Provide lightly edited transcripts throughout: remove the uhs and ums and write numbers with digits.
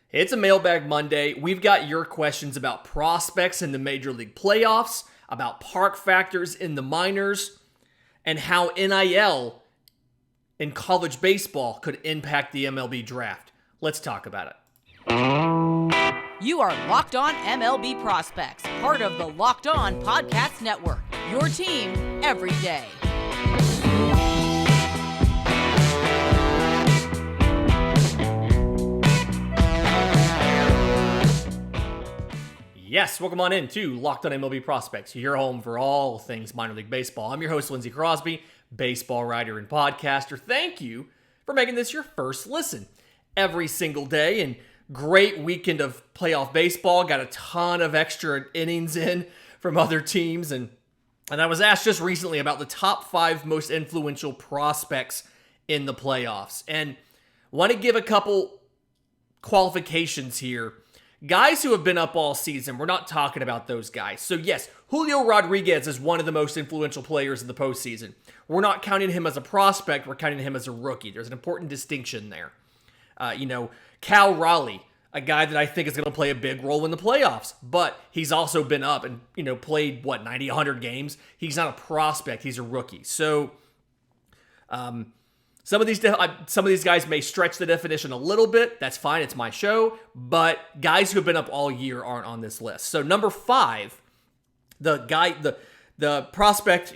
It's a Mailbag Monday. We've got your questions about prospects in the Major League playoffs, about park factors in the minors, and how NIL in college baseball could impact the MLB draft. Let's talk about it. You are Locked On MLB Prospects, part of the Locked On Podcast Network, your team every day. Yes, welcome on in to Locked On MLB Prospects, your home for all things minor league baseball. I'm your host, Lindsey Crosby, baseball writer and podcaster. Thank you for making this your first listen every single day. And great weekend of playoff baseball. Got a ton of extra innings in from other teams. And I was asked just recently about the top 5 most influential prospects in the playoffs. And want to give a couple qualifications here. Guys who have been up all season, we're not talking about those guys. So yes, Julio Rodriguez is one of the most influential players in the postseason. We're not counting him as a prospect, we're counting him as a rookie. There's an important distinction there. Cal Raleigh, a guy that I think is going to play a big role in the playoffs, but he's also been up and, played, 90, 100 games. He's not a prospect, he's a rookie. So, some of these guys may stretch the definition a little bit. That's fine. It's my show. But guys who have been up all year aren't on this list. So number 5, the prospect,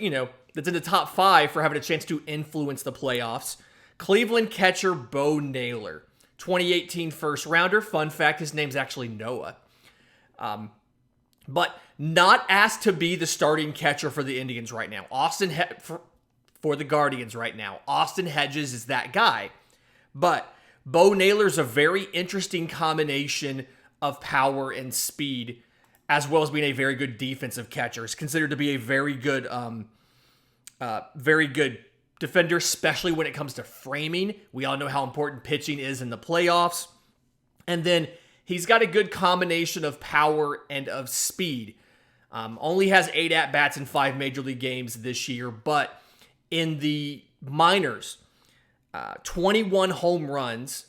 that's in the top 5 for having a chance to influence the playoffs, Cleveland catcher Bo Naylor, 2018 first rounder. Fun fact, his name's actually Noah. But not asked to be the starting catcher for the Indians right now. For the Guardians right now. Austin Hedges is that guy. But Bo Naylor's a very interesting combination of power and speed, as well as being a very good defensive catcher. He's considered to be a very good defender, especially when it comes to framing. We all know how important pitching is in the playoffs. And then he's got a good combination of power and of speed. Only has 8 at-bats in 5 Major League games this year, but in the minors, 21 home runs,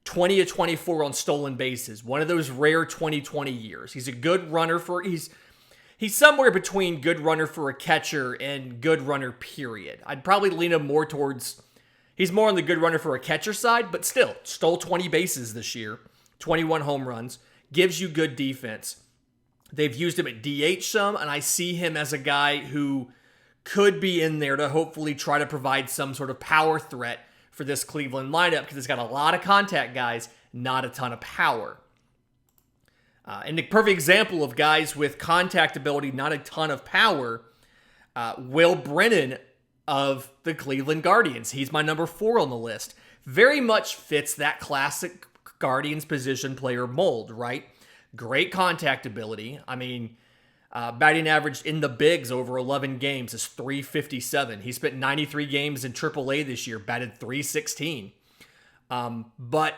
20 to 24 on stolen bases. One of those rare 2020 years. He's a good runner he's somewhere between good runner for a catcher and good runner, period. I'd probably lean him more towards, he's more on the good runner for a catcher side, but still, stole 20 bases this year, 21 home runs, gives you good defense. They've used him at DH some, and I see him as a guy who could be in there to hopefully try to provide some sort of power threat for this Cleveland lineup because it's got a lot of contact guys, not a ton of power. And the perfect example of guys with contact ability, not a ton of power, Will Brennan of the Cleveland Guardians. He's my number 4 on the list. Very much fits that classic Guardians position player mold, right? Great contact ability. I mean, batting average in the bigs over 11 games is .357. He spent 93 games in AAA this year, batted .316. But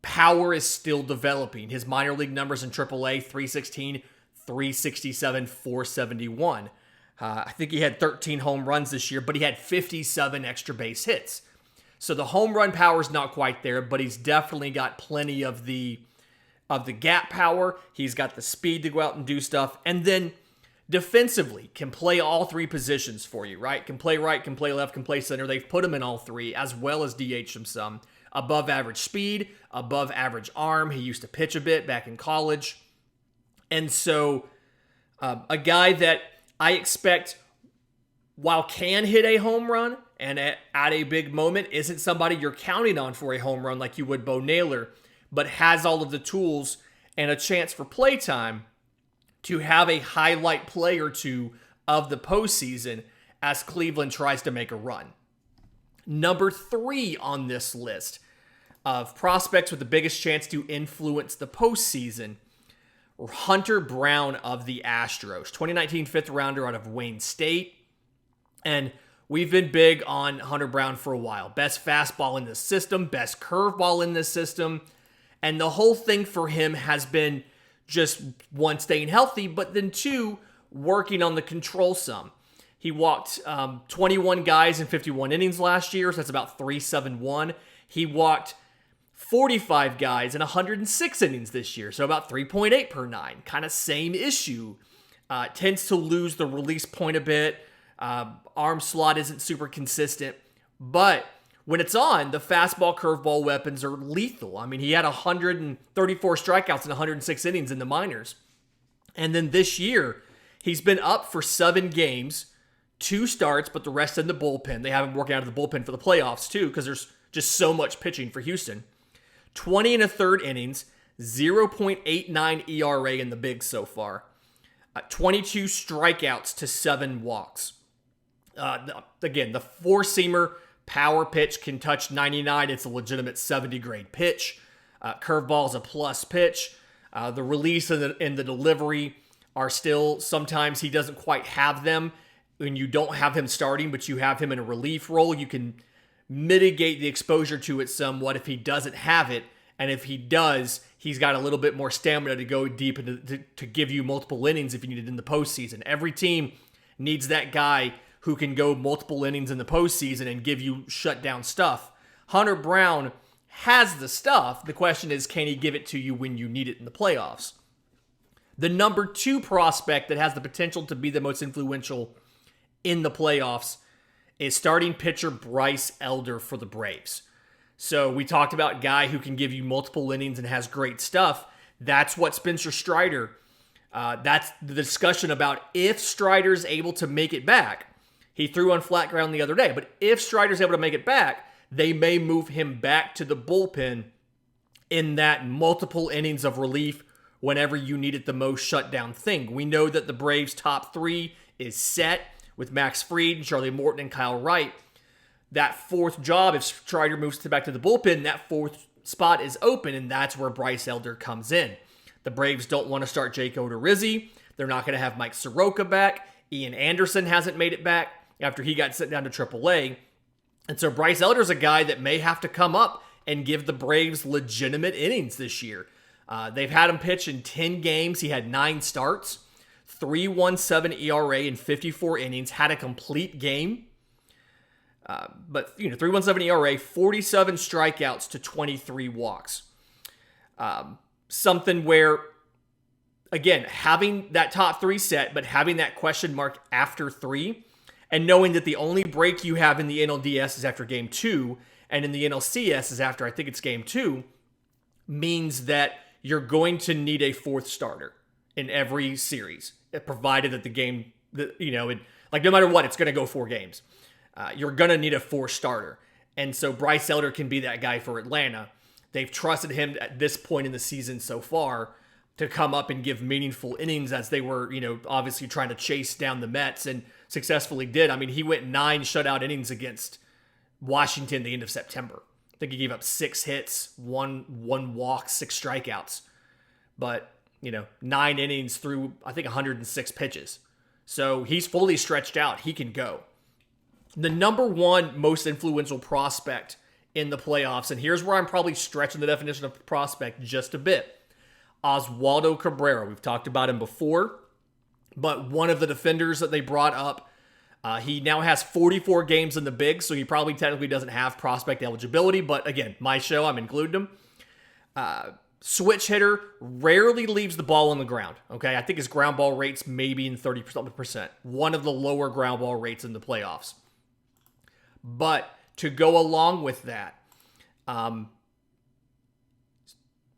power is still developing. His minor league numbers in AAA, .316, .367, .471. I think he had 13 home runs this year, but he had 57 extra base hits. So the home run power is not quite there, but he's definitely got plenty of the gap power. He's got the speed to go out and do stuff. And then defensively, can play all 3 positions for you, right? Can play right, can play left, can play center. They've put him in all 3, as well as DH him some. Above average speed, above average arm. He used to pitch a bit back in college. And so a guy that I expect, while can hit a home run and at a big moment, isn't somebody you're counting on for a home run like you would Bo Naylor, but has all of the tools and a chance for playtime to have a highlight play or two of the postseason as Cleveland tries to make a run. Number 3 on this list of prospects with the biggest chance to influence the postseason, Hunter Brown of the Astros, 2019 5th rounder out of Wayne State. And we've been big on Hunter Brown for a while. Best fastball in the system, best curveball in the system. And the whole thing for him has been just 1, staying healthy, but then 2, working on the control some. He walked 21 guys in 51 innings last year, so that's about .371. He walked 45 guys in 106 innings this year, so about 3.8 per nine. Kind of same issue. Tends to lose the release point a bit. Arm slot isn't super consistent. But when it's on, the fastball, curveball weapons are lethal. I mean, he had 134 strikeouts in 106 innings in the minors. And then this year, he's been up for 7 games, 2 starts, but the rest in the bullpen. They have him working out of the bullpen for the playoffs, too, because there's just so much pitching for Houston. 20 and a third innings, 0.89 ERA in the bigs so far. 22 strikeouts to 7 walks. Again, the four-seamer power pitch can touch 99. It's a legitimate 70-grade pitch. Curveball is a plus pitch. The release and the delivery are still, sometimes he doesn't quite have them. When you don't have him starting, but you have him in a relief role, you can mitigate the exposure to it somewhat if he doesn't have it. And if he does, he's got a little bit more stamina to go deep and to give you multiple innings if you need it in the postseason. Every team needs that guy who can go multiple innings in the postseason and give you shutdown stuff. Hunter Brown has the stuff. The question is, can he give it to you when you need it in the playoffs? The number 2 prospect that has the potential to be the most influential in the playoffs is starting pitcher Bryce Elder for the Braves. So we talked about a guy who can give you multiple innings and has great stuff. That's what Spencer Strider, that's the discussion about if Strider's able to make it back. He threw on flat ground the other day, but if Strider's able to make it back, they may move him back to the bullpen in that multiple innings of relief whenever you need it the most shutdown thing. We know that the Braves' top 3 is set with Max Fried, Charlie Morton, and Kyle Wright. That 4th job, if Strider moves back to the bullpen, that 4th spot is open, and that's where Bryce Elder comes in. The Braves don't want to start Jake Odorizzi. They're not going to have Mike Soroka back. Ian Anderson hasn't made it back after he got sent down to AAA. And so Bryce Elder's a guy that may have to come up and give the Braves legitimate innings this year. They've had him pitch in 10 games. He had 9 starts, 3.17 ERA in 54 innings, had a complete game. But 3.17 ERA, 47 strikeouts to 23 walks. Something where, again, having that top 3 set, but having that question mark after 3, and knowing that the only break you have in the NLDS is after game 2, and in the NLCS is after, I think it's game 2, means that you're going to need a 4th starter in every series, provided that the game, no matter what, it's going to go 4 games. You're going to need a 4th starter. And so Bryce Elder can be that guy for Atlanta. They've trusted him at this point in the season so far to come up and give meaningful innings as they were, obviously trying to chase down the Mets and successfully did. I mean, he went 9 shutout innings against Washington at the end of September. I think he gave up 6 hits, one walk, 6 strikeouts. But, 9 innings through, I think, 106 pitches. So he's fully stretched out. He can go. The number 1 most influential prospect in the playoffs, and here's where I'm probably stretching the definition of prospect just a bit. Oswaldo Cabrera. We've talked about him before, but one of the defenders that they brought up, he now has 44 games in the bigs, so he probably technically doesn't have prospect eligibility, but again, my show, I'm including him. Switch hitter, rarely leaves the ball on the ground, okay? I think his ground ball rate's maybe in 30%. One of the lower ground ball rates in the playoffs. But to go along with that,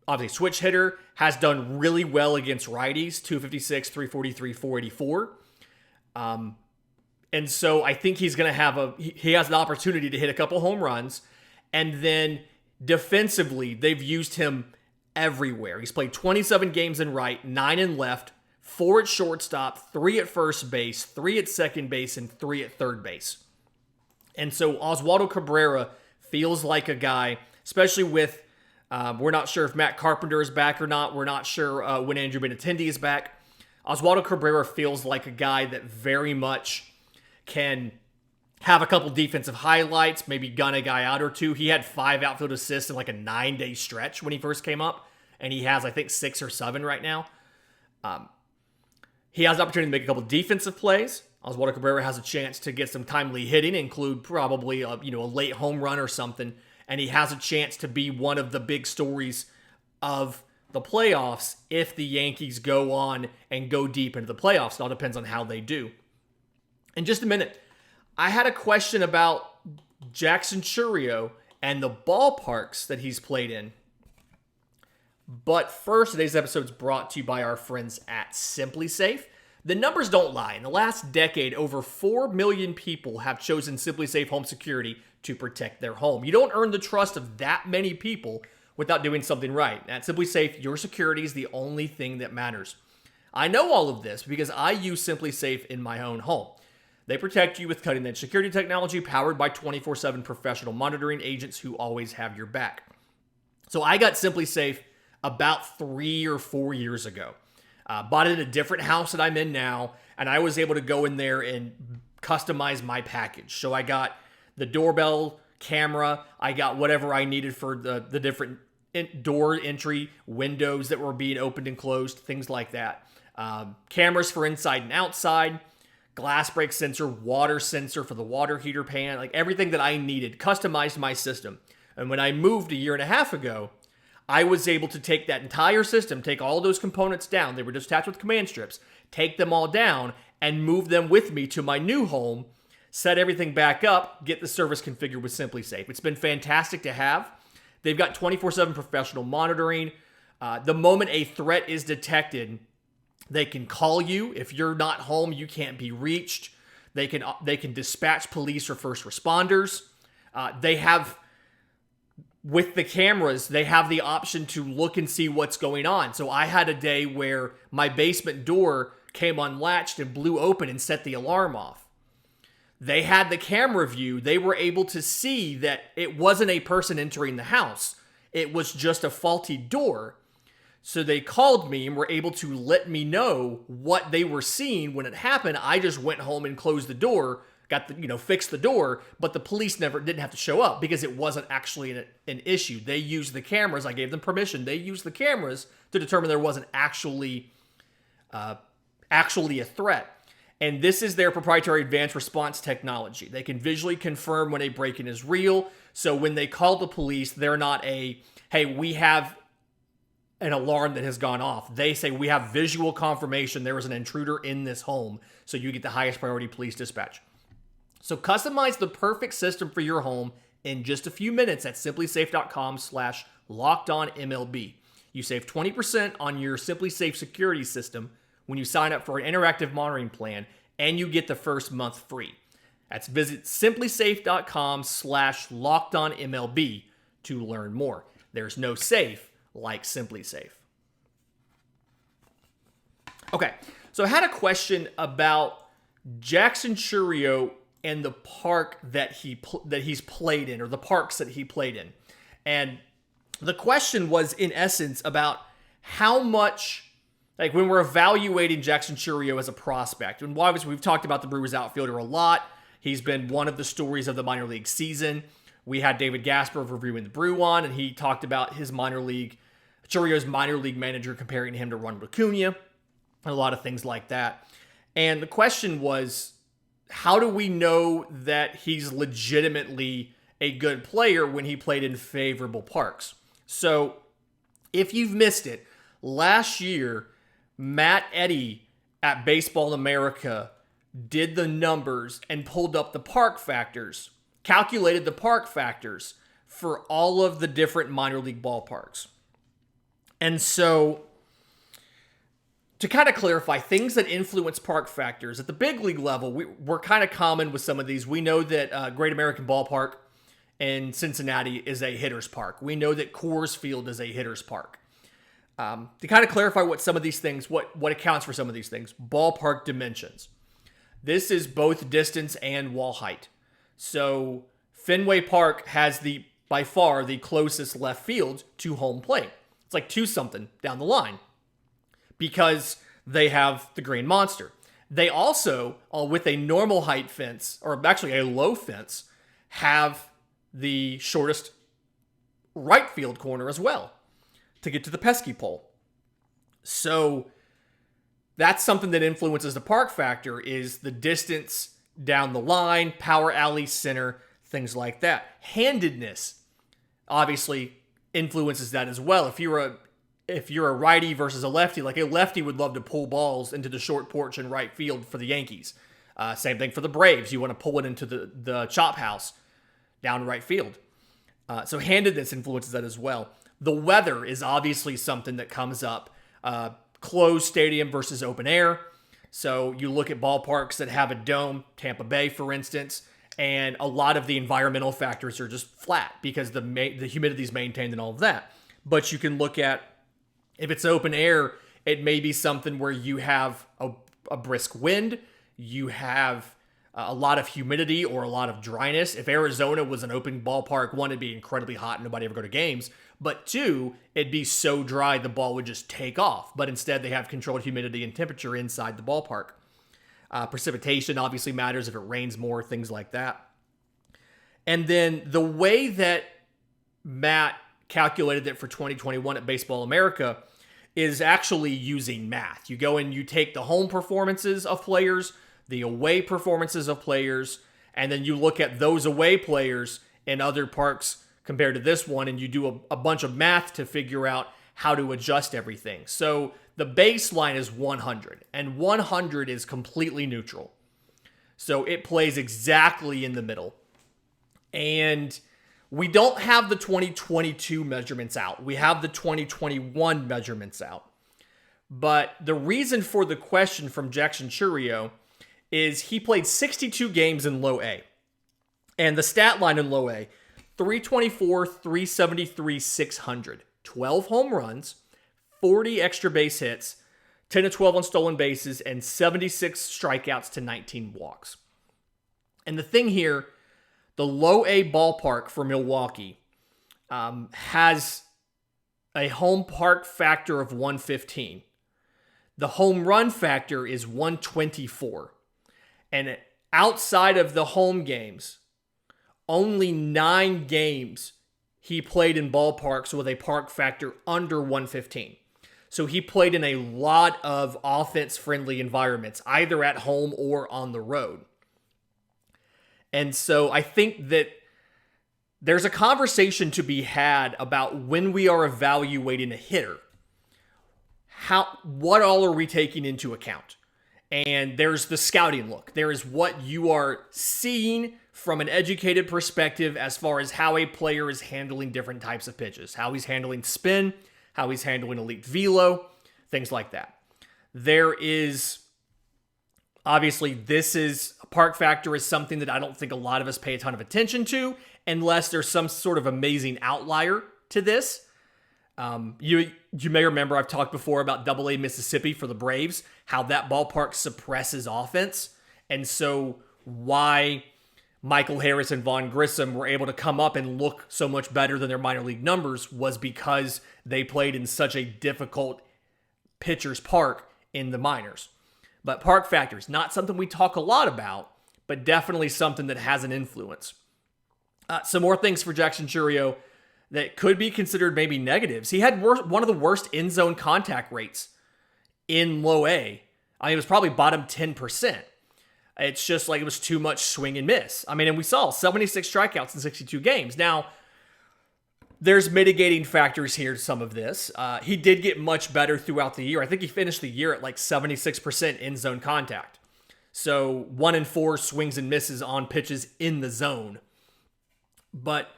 obviously switch hitter, has done really well against righties, 256, 343, 484. And so I think he's going to he has an opportunity to hit a couple home runs. And then defensively, they've used him everywhere. He's played 27 games in right, 9 in left, 4 at shortstop, 3 at first base, 3 at second base, and 3 at third base. And so Oswaldo Cabrera feels like a guy, especially with, we're not sure if Matt Carpenter is back or not. We're not sure when Andrew Benintendi is back. Oswaldo Cabrera feels like a guy that very much can have a couple defensive highlights, maybe gun a guy out or 2. He had 5 outfield assists in like a 9-day stretch when he first came up, and he has, I think, 6 or 7 right now. He has the opportunity to make a couple defensive plays. Oswaldo Cabrera has a chance to get some timely hitting, include probably a late home run or something. and he has a chance to be one of the big stories of the playoffs if the Yankees go on and go deep into the playoffs. It all depends on how they do. In just a minute, I had a question about Jackson Shurio and the ballparks that he's played in. But first, today's episode is brought to you by our friends at SimpliSafe. The numbers don't lie. In the last decade, over 4 million people have chosen SimpliSafe Home Security to protect their home. You don't earn the trust of that many people without doing something right. At SimpliSafe, your security is the only thing that matters. I know all of this because I use SimpliSafe in my own home. They protect you with cutting-edge security technology powered by 24/7 professional monitoring agents who always have your back. So I got SimpliSafe about 3 or 4 years ago. Bought it in a different house that I'm in now, and I was able to go in there and customize my package. So I got the doorbell camera, I got whatever I needed for the different door entry windows that were being opened and closed, things like that. Cameras for inside and outside, glass break sensor, water sensor for the water heater pan, like everything that I needed, customized my system. And when I moved a year and a half ago, I was able to take that entire system, take all those components down. They were just attached with command strips. Take them all down and move them with me to my new home, set everything back up, get the service configured with SimpliSafe. It's been fantastic to have. They've got 24/7 professional monitoring. The moment a threat is detected, they can call you. If you're not home, you can't be reached. They can dispatch police or first responders. With the cameras, they have the option to look and see what's going on. So I had a day where my basement door came unlatched and blew open and set the alarm off. They had the camera view. They were able to see that it wasn't a person entering the house. It was just a faulty door. So they called me and were able to let me know what they were seeing when it happened. I just went home and closed the door, fixed the door, but the police didn't have to show up because it wasn't actually an issue. They used the cameras. I gave them permission. They used the cameras to determine there wasn't actually a threat. And this is their proprietary advanced response technology. They can visually confirm when a break-in is real. So when they call the police, they're not hey, we have an alarm that has gone off. They say, we have visual confirmation there is an intruder in this home. So you get the highest priority police dispatch. So customize the perfect system for your home in just a few minutes at simplisafe.com/lockedonmlb. You save 20% on your SimpliSafe security system when you sign up for an interactive monitoring plan, and you get the first month free. That's visit simplisafe.com/lockedonmlb to learn more. There's no safe like SimpliSafe. Okay, so I had a question about Jackson Shurio and the park that he's played in, or the parks that he played in. And the question was, in essence, about how much, like when we're evaluating Jackson Shurio as a prospect, and obviously we've talked about the Brewers outfielder a lot. He's been one of the stories of the minor league season. We had David Gasper reviewing the Brew on, and he talked about his Shurio's minor league manager, comparing him to Ronald Acuna, and a lot of things like that. And the question was, how do we know that he's legitimately a good player when he played in favorable parks? So if you've missed it, last year, Matt Eddy at Baseball America did the numbers and pulled up the park factors, calculated the park factors for all of the different minor league ballparks. And so, to kind of clarify, things that influence park factors at the big league level, we're kind of common with some of these. We know that Great American Ballpark in Cincinnati is a hitter's park. We know that Coors Field is a hitter's park. To kind of clarify what some of these things, what accounts for some of these things, ballpark dimensions. This is both distance and wall height. So Fenway Park has by far the closest left field to home plate. It's like 2-something down the line, because they have the Green Monster. They also, with a normal height fence, or actually a low fence, have the shortest right field corner as well to get to the pesky pole. So that's something that influences the park factor, is the distance down the line, power alley, center, things like that. Handedness. obviously influences that as well. If you're a righty versus a lefty, like a lefty would love to pull balls into the short porch in right field for the Yankees. Same thing for the Braves. You want to pull it into the chop house down right field. So handedness influences that as well. The weather is obviously something that comes up. Closed stadium versus open air. So you look at ballparks that have a dome, Tampa Bay, for instance, and a lot of the environmental factors are just flat because the humidity is maintained and all of that. But you can look at, if it's open air, it may be something where you have a brisk wind, you have a lot of humidity or a lot of dryness. If Arizona was an open ballpark, one, it'd be incredibly hot and nobody ever go to games. But two, it'd be so dry the ball would just take off. But instead, they have controlled humidity and temperature inside the ballpark. Precipitation obviously matters if it rains more, things like that. And then the way that Matt calculated it for 2021 at Baseball America is actually using math. You go and you take the home performances of players, the away performances of players, and then you look at those away players in other parks compared to this one, and you do a bunch of math to figure out how to adjust everything. So the baseline is 100, and 100 is completely neutral. So it plays exactly in the middle. And we don't have the 2022 measurements out. We have the 2021 measurements out. But the reason for the question from Jackson Shurio is he played 62 games in low A. And the stat line in low A, 324, 373, 600. 12 home runs, 40 extra base hits, 10 to 12 on stolen bases, and 76 strikeouts to 19 walks. And the thing here, the low A ballpark for Milwaukee has a home park factor of 115. The home run factor is 124. And outside of the home games, only 9 games he played in ballparks with a park factor under 115. So he played in a lot of offense-friendly environments, either at home or on the road. And so I think that there's a conversation to be had about when we are evaluating a hitter. What all are we taking into account? And there's the scouting look. There is what you are seeing from an educated perspective as far as how a player is handling different types of pitches, how he's handling spin, how he's handling elite velo, things like that. There is, obviously, park factor is something that I don't think a lot of us pay a ton of attention to unless there's some sort of amazing outlier to this. You may remember I've talked before about AA Mississippi for the Braves, how that ballpark suppresses offense. And so why Michael Harris and Vaughn Grissom were able to come up and look so much better than their minor league numbers was because they played in such a difficult pitcher's park in the minors. But park factor is not something we talk a lot about, but definitely something that has an influence. Some more things for Jackson Shurio that could be considered maybe negatives. He had one of the worst in-zone contact rates in low A. I mean, it was probably bottom 10%. It's just like it was too much swing and miss. I mean, and we saw 76 strikeouts in 62 games. Now, there's mitigating factors here to some of this. He did get much better throughout the year. I think he finished the year at like 76% in-zone contact. So 1 in 4 swings and misses on pitches in the zone. But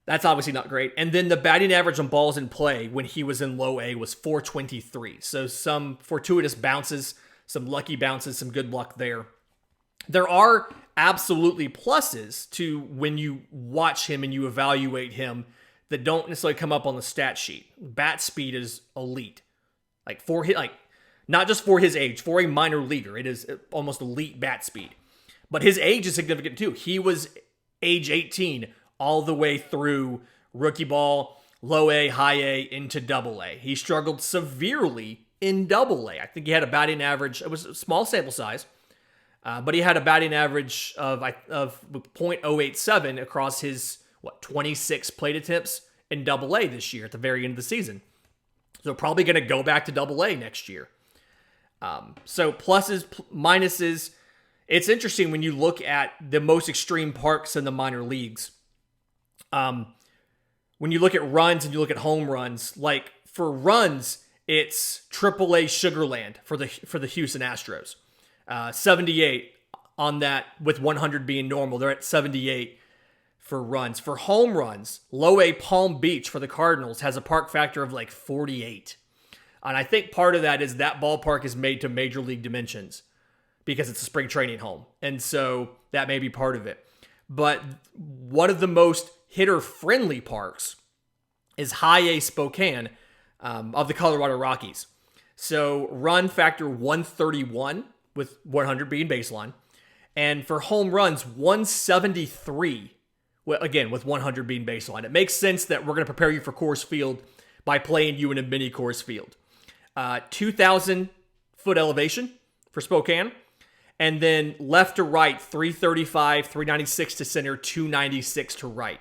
that's obviously not great. And then the batting average on balls in play when he was in low A was 423. So some fortuitous bounces, some lucky bounces, some good luck there. There are absolutely pluses to when you watch him and you evaluate him that don't necessarily come up on the stat sheet. Bat speed is elite. Not just for his age, for a minor leaguer, it is almost elite bat speed. But his age is significant too. He was age 18 all the way through rookie ball, low A, high A, into double A. He struggled severely in double A. I think he had a batting average, it was a small sample size, but he had a batting average of .087 across his, 26 plate attempts in double A this year at the very end of the season. So probably going to go back to double A next year. So pluses, minuses. It's interesting when you look at the most extreme parks in the minor leagues. when you look at runs and you look at home runs, like for runs, it's AAA Sugarland for the Houston Astros. 78 on that, with 100 being normal. They're at 78 for runs. For home runs, low A Palm Beach for the Cardinals has a park factor of like 48. And I think part of that is that ballpark is made to Major League Dimensions because it's a spring training home. And so that may be part of it. But one of the most hitter-friendly parks is High A Spokane of the Colorado Rockies. So run factor 131 with 100 being baseline. And for home runs, 173, again, with 100 being baseline. It makes sense that we're going to prepare you for Coors Field by playing you in a mini Coors Field. 2,000 foot elevation for Spokane. And then left to right, 335, 396 to center, 296 to right.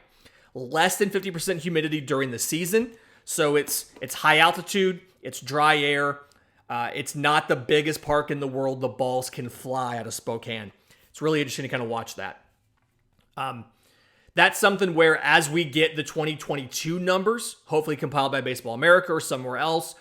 Less than 50% humidity during the season. So it's high altitude, it's dry air. It's not the biggest park in the world. The balls can fly out of Spokane. It's really interesting to kind of watch that. That's something where as we get the 2022 numbers, hopefully compiled by Baseball America or somewhere else,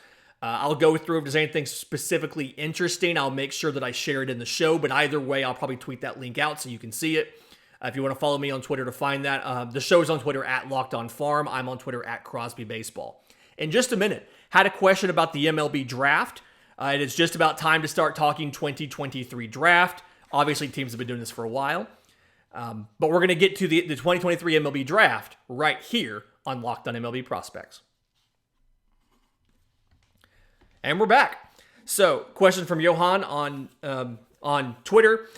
I'll go through if there's anything specifically interesting. I'll make sure that I share it in the show, but either way, I'll probably tweet that link out so you can see it. If you want to follow me on Twitter to find that, the show's on Twitter at Locked On Farm. I'm on Twitter at Crosby Baseball. In just a minute, had a question about the MLB draft. It is just about time to start talking 2023 draft. Obviously, teams have been doing this for a while. But we're going to get to the 2023 MLB draft right here on Locked On MLB Prospects. And we're back. So, question from Johan on Twitter.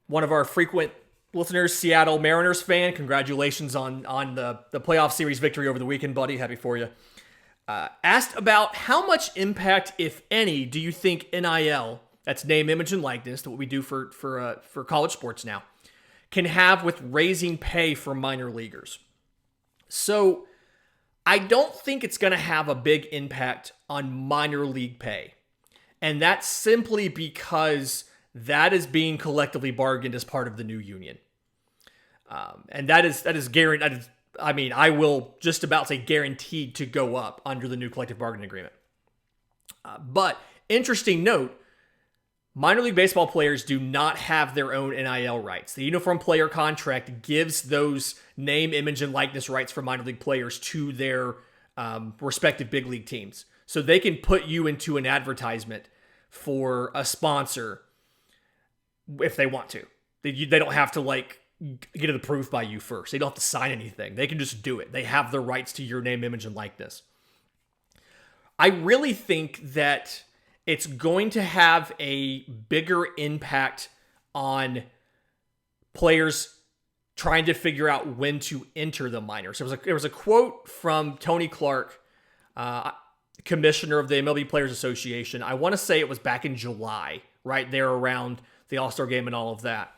One of our frequent listeners, Seattle Mariners fan. Congratulations on the playoff series victory over the weekend, buddy. Happy for you. Asked about how much impact, if any, do you think NIL, that's name, image, and likeness, what we do for college sports now, can have with raising pay for minor leaguers? So I don't think it's going to have a big impact on minor league pay. And that's simply because that is being collectively bargained as part of the new union. And that is guaranteed. I will just about say guaranteed to go up under the new collective bargaining agreement. But interesting note, minor league baseball players do not have their own NIL rights. The uniform player contract gives those name, image, and likeness rights for minor league players to their respective big league teams. So they can put you into an advertisement for a sponsor if they want to. They don't have to get it approved by you first. They don't have to sign anything. They can just do it. They have the rights to your name, image, and likeness. I really think that it's going to have a bigger impact on players trying to figure out when to enter the minors. There was a quote from Tony Clark, commissioner of the MLB Players Association. I want to say it was back in July, right there around the All-Star game and all of that.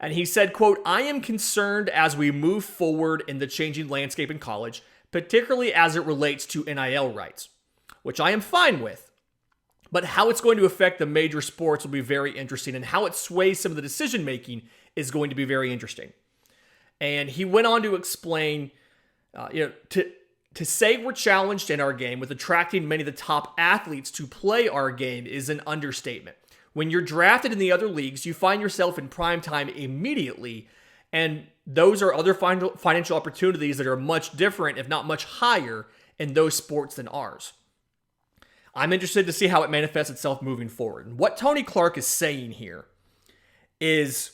And he said, quote, "I am concerned as we move forward in the changing landscape in college, particularly as it relates to NIL rights, which I am fine with. But how it's going to affect the major sports will be very interesting, and how it sways some of the decision-making is going to be very interesting." And he went on to explain, to say we're challenged in our game with attracting many of the top athletes to play our game is an understatement. When you're drafted in the other leagues, you find yourself in prime time immediately, and those are other financial opportunities that are much different, if not much higher, in those sports than ours. I'm interested to see how it manifests itself moving forward. And what Tony Clark is saying here is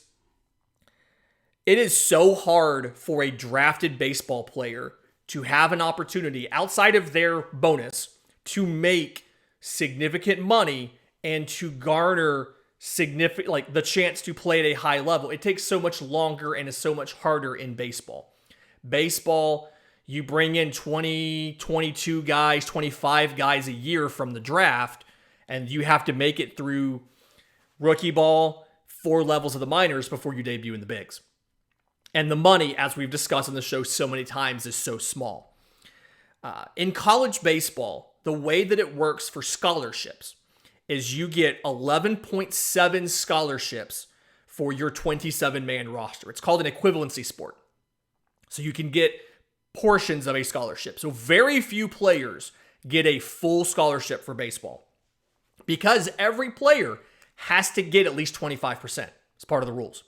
it is so hard for a drafted baseball player to have an opportunity outside of their bonus to make significant money and to garner significant, the chance to play at a high level. It takes so much longer and is so much harder in baseball. Baseball, you bring in 20, 22 guys, 25 guys a year from the draft, and you have to make it through rookie ball, 4 levels of the minors before you debut in the bigs. And the money, as we've discussed on the show so many times, is so small. In college baseball, the way that it works for scholarships is you get 11.7 scholarships for your 27-man roster. It's called an equivalency sport. So you can get portions of a scholarship. So very few players get a full scholarship for baseball because every player has to get at least 25%. It's part of the rules.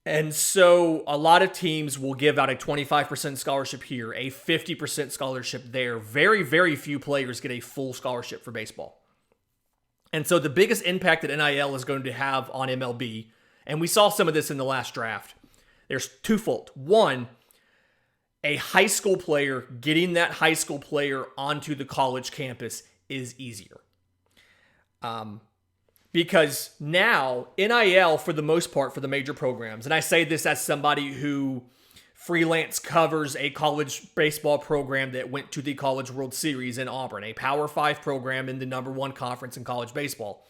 And so a lot of teams will give out a 25% scholarship here, a 50% scholarship there. Very, very few players get a full scholarship for baseball. And so the biggest impact that NIL is going to have on MLB, and we saw some of this in the last draft, there's twofold. One, a high school player, getting that high school player onto the college campus is easier. Because now, NIL, for the most part, for the major programs, and I say this as somebody who freelance covers a college baseball program that went to the College World Series in Auburn, a Power 5 program in the #1 conference in college baseball.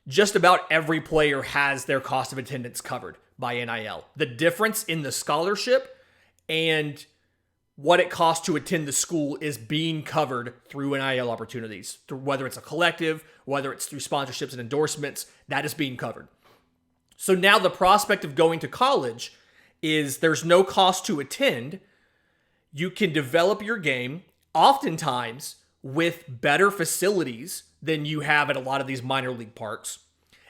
Just about every player has their cost of attendance covered by NIL. The difference in the scholarship and what it costs to attend the school is being covered through NIL opportunities. Whether it's a collective, whether it's through sponsorships and endorsements, that is being covered. So now the prospect of going to college is there's no cost to attend. You can develop your game, oftentimes with better facilities than you have at a lot of these minor league parks,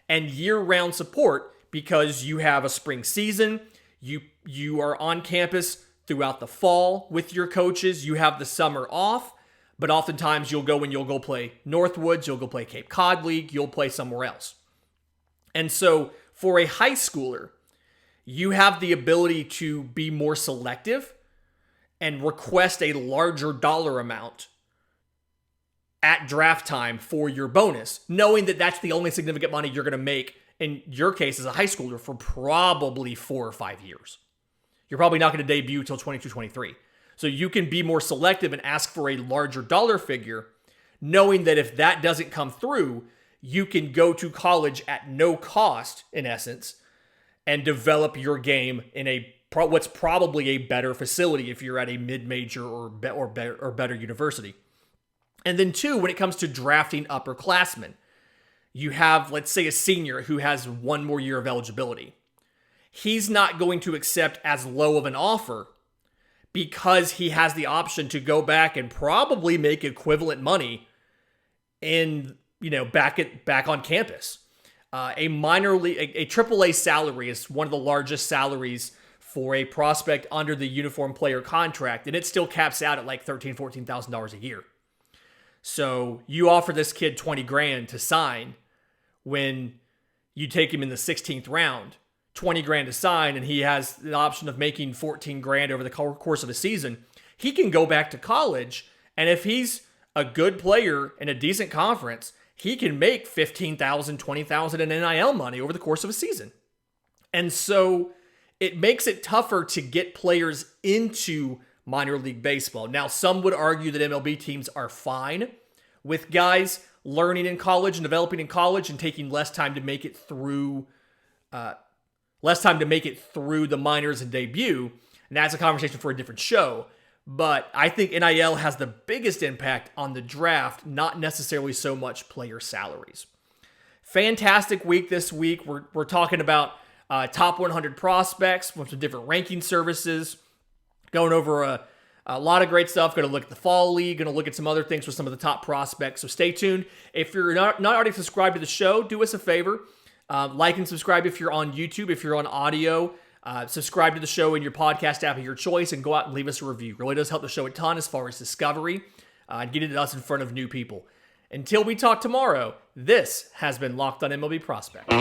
and year-round support because you have a spring season, you are on campus throughout the fall with your coaches. You have the summer off, but oftentimes you'll go play Northwoods, you'll go play Cape Cod League, you'll play somewhere else. And so for a high schooler, you have the ability to be more selective and request a larger dollar amount at draft time for your bonus, knowing that that's the only significant money you're going to make, in your case as a high schooler, for probably 4 or 5 years. You're probably not going to debut till 22, 23. So you can be more selective and ask for a larger dollar figure, knowing that if that doesn't come through, you can go to college at no cost, in essence, and develop your game in what's probably a better facility if you're at a mid-major or better university. And then two, when it comes to drafting upperclassmen, you have, let's say, a senior who has one more year of eligibility. He's not going to accept as low of an offer because he has the option to go back and probably make equivalent money back on campus. A minor league, a AAA salary is one of the largest salaries for a prospect under the uniform player contract, and it still caps out at like $13,000, $14,000 a year. So you offer this kid $20,000 to sign when you take him in the 16th round. $20,000 to sign, and he has the option of making $14,000 over the course of a season. He can go back to college, and if he's a good player in a decent conference, he can make $15,000, $20,000 in NIL money over the course of a season. And so it makes it tougher to get players into minor league baseball. Now, some would argue that MLB teams are fine with guys learning in college and developing in college and taking less time to make it through the minors and debut. And that's a conversation for a different show. But I think NIL has the biggest impact on the draft, not necessarily so much player salaries. Fantastic week this week. We're talking about top 100 prospects from some different ranking services, going over a lot of great stuff. Going to look at the fall league, going to look at some other things with some of the top prospects. So stay tuned. If you're not already subscribed to the show, do us a favor. Like and subscribe if you're on YouTube. If you're on audio, subscribe to the show in your podcast app of your choice and go out and leave us a review. It really does help the show a ton as far as discovery and getting us in front of new people. Until we talk tomorrow, this has been Locked on MLB Prospects.